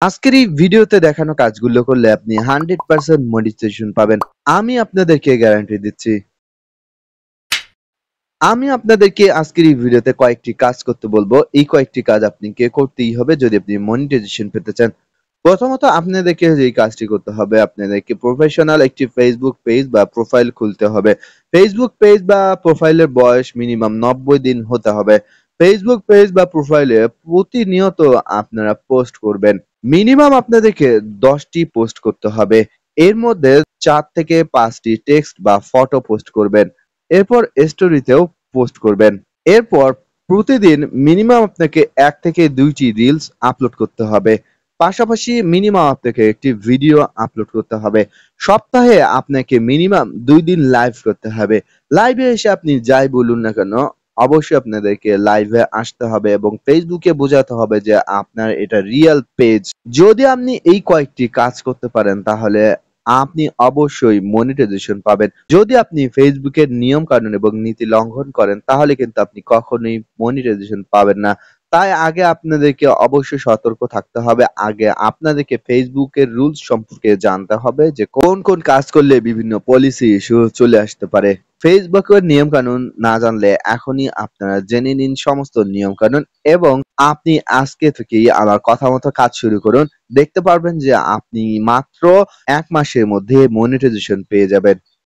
আজকের এই ভিডিওতে দেখানো কাজগুলো করলে আপনি 100% মনিটাইজেশন পাবেন। আমি আপনাদেরকে গ্যারান্টি দিচ্ছি। আমি আপনাদেরকে আজকের এই ভিডিওতে কয়েকটি কাজ করতে বলবো। এই কয়েকটি কাজ আপনাকে করতেই হবে যদি আপনি মনিটাইজেশন পেতে চান। প্রথমত আপনাদেরকে যেই কাজটি করতে হবে, আপনাদেরকে প্রফেশনাল একটি ফেসবুক পেজ বা প্রোফাইল খুলতে হবে। ফেসবুক পেজ বা প্রোফাইলের বয়স মিনিমাম 90 দিন হতে হবে। ফেসবুক পেজ বা প্রোফাইলে প্রতিনিয়ত আপনারা পোস্ট করবেন। মিনিমাম আপনাদেরকে ১০ টি পোস্ট করতে হবে। এর মধ্যে ৪ থেকে ৫ টি টেক্সট বা ফটো পোস্ট করবেন। এরপর স্টোরিতেও পোস্ট করবেন। এরপর প্রতিদিন মিনিমাম আপনাকে ১ থেকে ২ টি রিলস আপলোড করতে হবে। পাশাপাশি মিনিমাম আপনাকে একটি ভিডিও আপলোড করতে হবে। সপ্তাহে আপনাকে মিনিমাম ২ দিন লাইভ করতে হবে। লাইভে এসে আপনি যাই বলুন না কেন, অবশ্যই আপনাদেরকে লাইভে আসতে হবে এবং ফেসবুকে বোঝাতে হবে যে আপনার এটা রিয়াল পেজ। যদি আপনি এই কয়েকটি কাজ করতে পারেন তাহলে আপনি অবশ্যই মনিটাইজেশন পাবেন। যদি আপনি ফেসবুকের নিয়ম কানুন এবং নীতি লঙ্ঘন করেন তাহলে কিন্তু আপনি কখনোই মনিটাইজেশন পাবেন না। তাই আগে আপনাদেরকে অবশ্যই সতর্ক থাকতে হবে। আগে আপনাদেরকে ফেসবুকের রুলস সম্পর্কে জানতে হবে যে কোন কাজ করলে বিভিন্ন পলিসি ইস্যু চলে আসতে পারে। ফেসবুকের নিয়ম কানুন না জানলে এখনই আপনারা জেনে নিন সমস্ত নিয়ম কানুন এবং আপনি আজকে থেকেই আমার কথা মতো কাজ শুরু করুন। দেখতে পারবেন যে আপনি মাত্র ১ মাসের মধ্যে মনিটাইজেশন পেয়ে যাবেন।